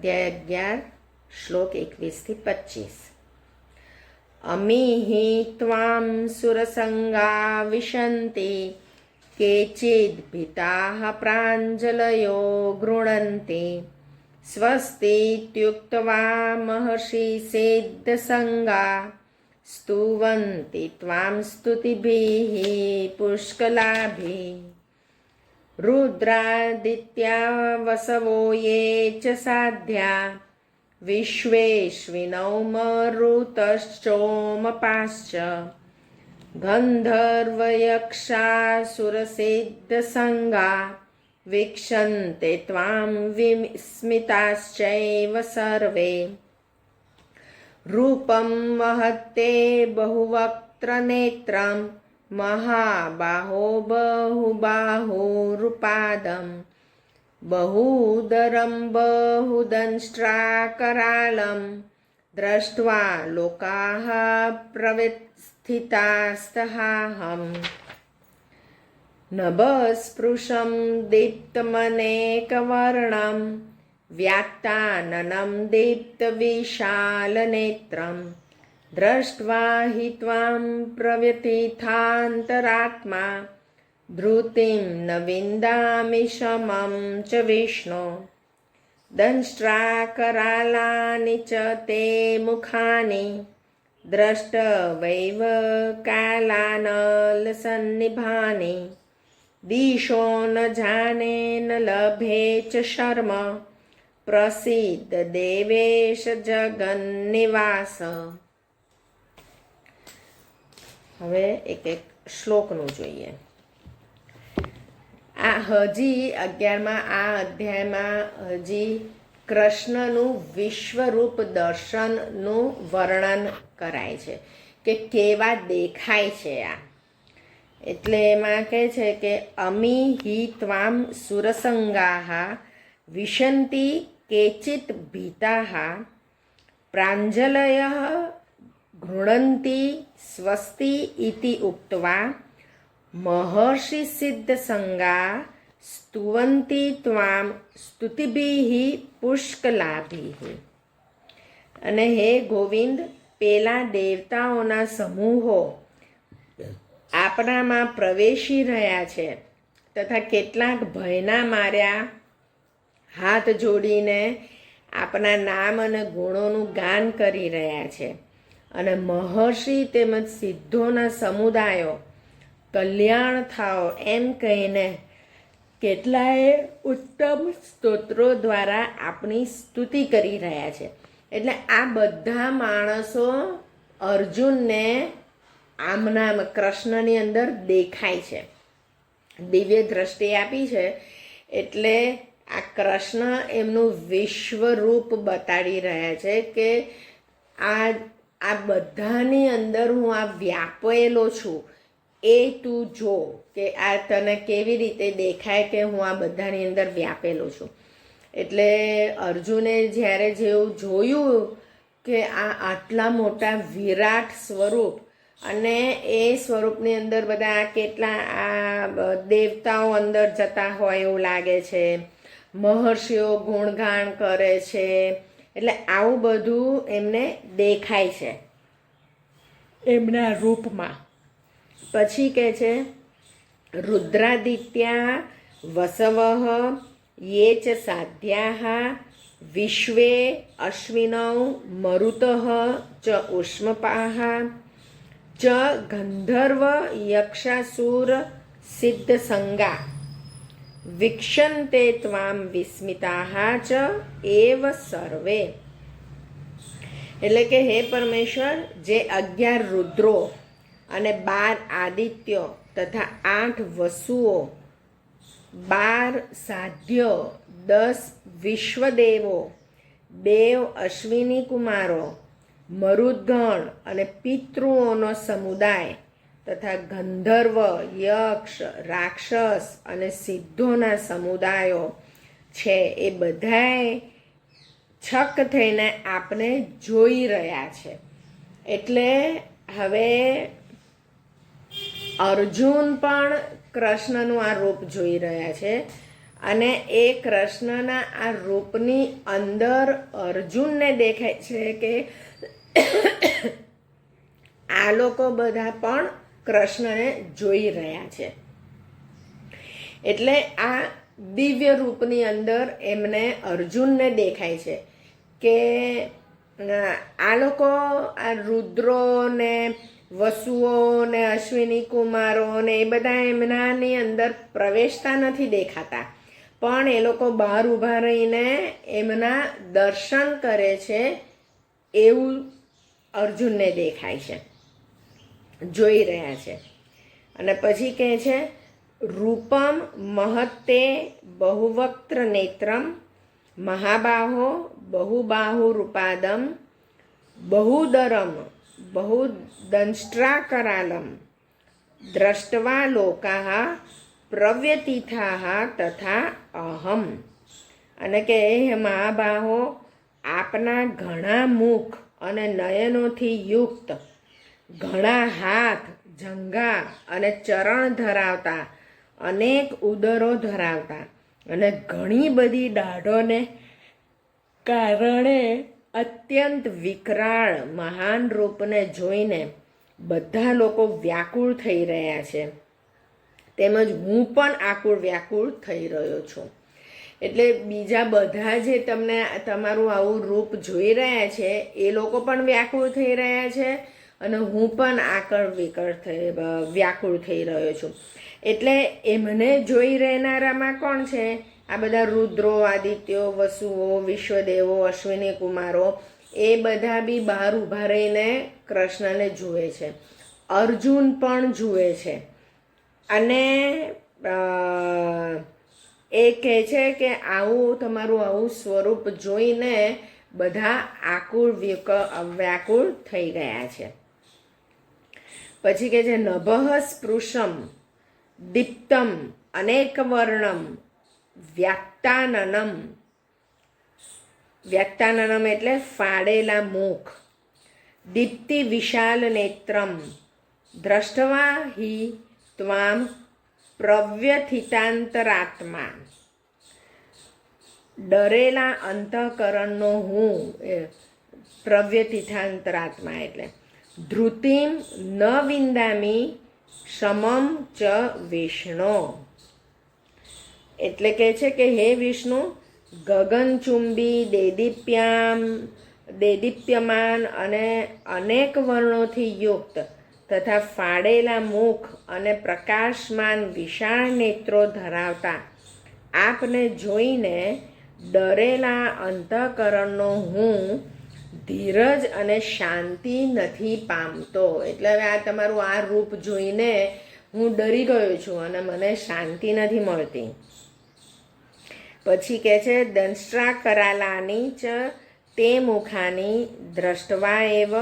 અધ્યાય 11 શ્લોક 21-25 અમીહિ ત્વામ સુરસંગા વિશંતિ કેચિદ ભીતાઃ પ્રાંજલયો ગૃણન્તિ સ્વસ્તીત્યુક્ત્વા મહર્ષિ સિદ્ધસંગા સ્તુવન્તિ ત્વામ સ્તુતિભિઃ પુષ્કલાભિઃ रुद्रादित्या वसवो ये च साध्या विश्वेश्विनौ मरुतश्चोमपाश्च गन्धर्वयक्षासुरसिद्धसङ्गा वीक्षन्ते त्वां विस्मिताश्चैव सर्वे रूपं महत्ते बहुवक्त्रनेत्रं महाबाहो बहुबाहुरुपादं बहूदरं बहुदंष्ट्राकरालं दृष्ट्वा लोकाः प्रव्यथितास्तहाहं नभस्पृशं दीप्तमनेकवर्णं व्यात्ताननं दीप्तविशालनेत्रं दृष्ट्वा हि त्वां प्रव्यथितान्तरात्मा धृतिं न विन्दामि शमं च विष्णो दंष्ट्राकरालानि च ते मुखानि द्रष्टवैव कालानलसन्निभानि दिशो न जाने न लभे च शर्म प्रसीद देवेश जगन्निवास। હવે એક શ્લોકનું જોઈએ। આ હજી 11મા આ અધ્યાયમાં હજી કૃષ્ણનું વિશ્વરૂપ દર્શનનું વર્ણન કરાય છે કે કેવા દેખાય છે આ। એટલે એમાં કહે છે કે અમી હિ ત્વામ સુરસંગાહ વિશંતિ કેચિત ભીતાઃ પ્રાંજલયઃ ગૃણન્તિ સ્વસ્તિ ઇતિ ઉક્ત્વા મહર્ષિ સિદ્ધસંગા સ્તુવન્તિ ત્વામ સ્તુતિભિઃ પુષ્કલાભિઃ। અને હે ગોવિંદ, પેલા દેવતાઓના સમૂહો આપણામાં પ્રવેશી રહ્યા છે તથા કેટલાક ભયના માર્યા હાથ જોડીને આપણા નામ અને ગુણોનું ગાન કરી રહ્યા છે। અને મહર્ષિ તેમજ સિદ્ધોના સમુદાયો કલ્યાણ થાઓ એમ કહીને કેટલાય ઉત્તમ સ્તોત્રો દ્વારા આપણી સ્તુતિ કરી રહ્યા છે। એટલે આ બધા માણસો અર્જુનને આમનામ કૃષ્ણની અંદર દેખાય છે, દિવ્ય દ્રષ્ટિ આપી છે। એટલે આ કૃષ્ણ એમનું વિશ્વરૂપ બતાડી રહ્યા છે કે આ બધાની અંદર હું આ વ્યાપેલો છું, એ તું જો કે આ તને કેવી રીતે દેખાય કે હું આ બધાની અંદર વ્યાપેલો છું। એટલે અર્જુને જ્યારે જેવું જોયું કે આ આટલા મોટા વિરાટ સ્વરૂપ અને એ સ્વરૂપની અંદર બધા કેટલા આ દેવતાઓ અંદર જતા હોય એવું લાગે છે, મહર્ષિઓ ગુણગાન કરે છે, એટલે આવું બધું એમને દેખાય છે એમના રૂપમાં। પછી કહે છે રુદ્રાદિત્યા વસવઃ યે ચ સાધ્યાઃ વિશ્વે અશ્વિનૌ મરુતઃ ચ ઉષ્મપાઃ ચ ગંધર્વ યક્ષાસુર સિદ્ધસંગા વીક્ષન્તે ત્વામ વિસ્મિતાઃ ચ એવ સર્વે। એટલે કે હે પરમેશ્વર, જે 11 રુદ્રો અને 12 આદિત્યો તથા 8 વસુઓ, 12 સાધ્યો, 10 વિશ્વદેવો, 2 અશ્વિની કુમારો, મરુદ્ગણ અને પિતૃઓનો સમુદાય તથા ગંધર્વ, યક્ષ, રાક્ષસ અને સિદ્ધોના સમુદાયો છે, એ બધાએ છક થઈને આપને જોઈ રહ્યા છે। એટલે હવે અર્જુન પણ કૃષ્ણનું આ રૂપ જોઈ રહ્યા છે અને એ કૃષ્ણના આ રૂપની અંદર અર્જુનને દેખાય છે કે આ લોકો બધા પણ કૃષ્ણને જોઈ રહ્યા છે. એટલે આ દિવ્ય રૂપની અંદર એમને અર્જુનને દેખાય છે કે આ લોકો આ રુદ્રો ને વસુઓ ને અશ્વિની કુમારો ને એ બધા એમનાની અંદર પ્રવેશતા નથી દેખાતા, પણ એ લોકો બહાર ઊભા રહીને એમના દર્શન કરે છે એવું અર્જુનને દેખાય છે, જોઈ રહ્યા છે. અને પછી કહે છે રૂપમ મહત્તે બહુવક્ત્ર નેત્રમ મહાબાહો બહુબાહુરૂપાદમ બહુદરમ બહુદંષ્ટ્રાકરાલમ દ્રષ્ટવા લોકાહ પ્રવ્યતિથાહ તથા અહમ. અને કે હે મહાબાહો, આપના ઘણા મુખ અને નયનોથી યુક્ત, ઘણા હાથ, જંઘા અને ચરણ ધરાવતા, અનેક ઉદરો ધરાવતા અને ઘણી બધી દાઢોને કારણે અત્યંત વિકરાળ મહાન રૂપને જોઈને બધા લોકો વ્યાકુળ થઈ રહ્યા છે, તેમજ હું પણ આકુળ વ્યાકુળ થઈ રહ્યો છું. એટલે બીજા બધા જે તમને તમારું આવું રૂપ જોઈ રહ્યા છે એ લોકો પણ વ્યાકુળ થઈ રહ્યા છે અને હું પણ વ્યાકુળ થઈ રહ્યો છું. એટલે એમને જોઈ રહેનારામાં કોણ છે? આ બધા રુદ્રો, આદિત્યો, વસુઓ, વિશ્વદેવો, અશ્વિની કુમારો એ બધા બી બહાર ઊભા રહીને કૃષ્ણને જુએ છે. અર્જુન પણ જુએ છે અને એ કહે છે કે આવું તમારું આવું સ્વરૂપ જોઈને બધા આકુળ વ્યાકુળ થઈ ગયા છે. પછી કહે છે નભઃ સ્પૃશમ દીપ્તમ અનેક વર્ણમ વ્યાક્તાનનમ. વ્યાક્તાનનમ એટલે ફાડેલા મુખ. દીપ્તિ વિશાલ નેત્રમ દ્રષ્ટવા હિ ત્વામ પ્રવ્યથિતાંતરાત્મા. ડરેલા અંતઃકરણનો હું, પ્રવ્યથિતાંતરાત્મા એટલે ધૃતિમ ન વિંદામી સમમ ચ વિષ્ણુ. એટલે કહે છે કે હે વિષ્ણુ, ગગનચુંબી દેદીપ્યમાન અને અનેક વર્ણોથી યુક્ત તથા ફાડેલા મુખ અને પ્રકાશમાન વિશાળ નેત્રો ધરાવતા આપને જોઈને ડરેલા અંતઃકરણનો હું ધીરજ અને શાંતિ નથી પામતો. એટલે હવે આ તમારું આ રૂપ જોઈને હું ડરી ગયો છું અને મને શાંતિ નથી મળતી. પછી કહે છે દંષ્ટ્રા કરાલાની ચ તે મુખાની દ્રષ્ટવા એવ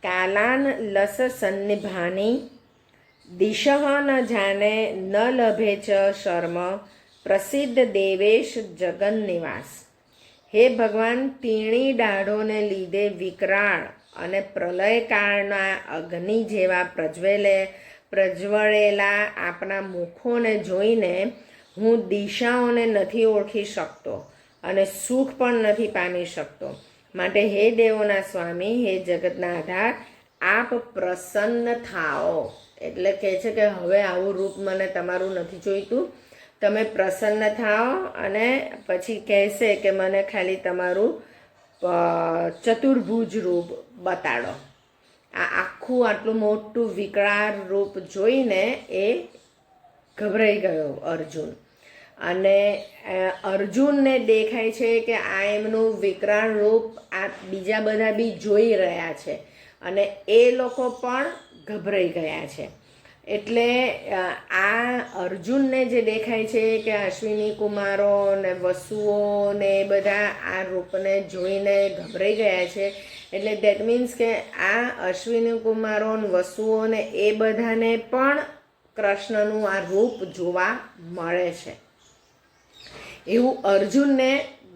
કાલાન લસ સન્નિભાની દિશઃ ન જાને ન લભે ચ શર્મ પ્રસિદ્ધ દેવેશ જગન્નિવાસ. હે ભગવાન, તીણી દાઢોને લીધે વિકરાળ અને પ્રલયકાળના અગ્નિ જેવા પ્રજ્વળેલા આપના મુખોને જોઈને હું દિશાઓને નથી ઓળખી શકતો અને સુખ પણ નથી પામી શકતો. માટે હે દેવોના સ્વામી, હે જગતના આધાર, આપ પ્રસન્ન થાઓ. એટલે કહે છે કે હવે આવું રૂપ મને તમારું નથી જોઈતું, તમે પ્રસન્ન થાઓ. અને પછી કહેશે કે મને ખાલી તમારું ચતુર્ભુજ રૂપ બતાડો. આ આખું આટલું મોટું વિકરાળ રૂપ જોઈને એ ગભરાઈ ગયો અર્જુન. અને અર્જુનને દેખાય છે કે આ એમનું વિકરાળ રૂપ આ બીજા બધા બી જોઈ રહ્યા છે અને એ લોકો પણ ગભરાઈ ગયા છે. એટલે આ અર્જુનને જે દેખાય છે કે અશ્વિની કુમારો ને વસુઓ ને એ બધા આ રૂપને જોઈને ગભરાઈ ગયા છે. એટલે દેટ મીન્સ કે આ અશ્વિની કુમારો ને વસુઓ ને એ બધાને પણ કૃષ્ણનું આ રૂપ જોવા મળે છે એવું અર્જુનને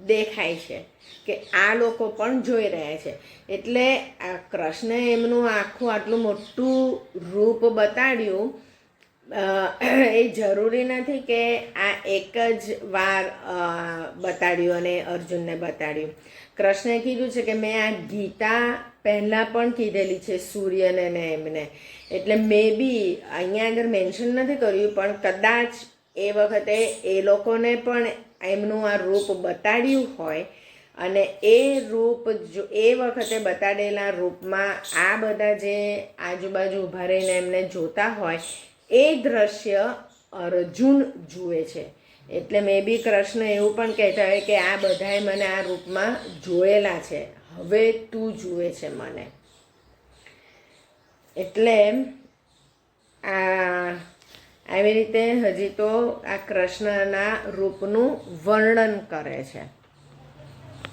દેખાય છે કે આ લોકો પણ જોઈ રહ્યા છે. એટલે આ કૃષ્ણએ એમનું આખું આટલું મોટું રૂપ બતાડ્યું એ જરૂરી નથી કે આ એક જ વાર બતાડ્યું અને અર્જુનને બતાડ્યું. કૃષ્ણે કીધું છે કે મેં આ ગીતા પહેલાં પણ કીધેલી છે સૂર્યને ને એમને, એટલે મે બી અહીંયા આગળ મેન્શન નથી કર્યું, પણ કદાચ એ વખતે એ લોકોને પણ એમનું આ રૂપ બતાડ્યું હોય અને એ રૂપ જો એ વખતે બતાડેલા રૂપમાં આ બધા જે આજુબાજુ ઊભા રહીને એમને જોતા હોય એ દ્રશ્ય અર્જુન જુએ છે. એટલે મે બી કૃષ્ણ એવું પણ કહેતા હોય કે આ બધાએ મને આ રૂપમાં જોયેલા છે, હવે તું જુએ છે મને. એટલે આવી રીતે હજી તો આ કૃષ્ણના રૂપનું વર્ણન કરે છે.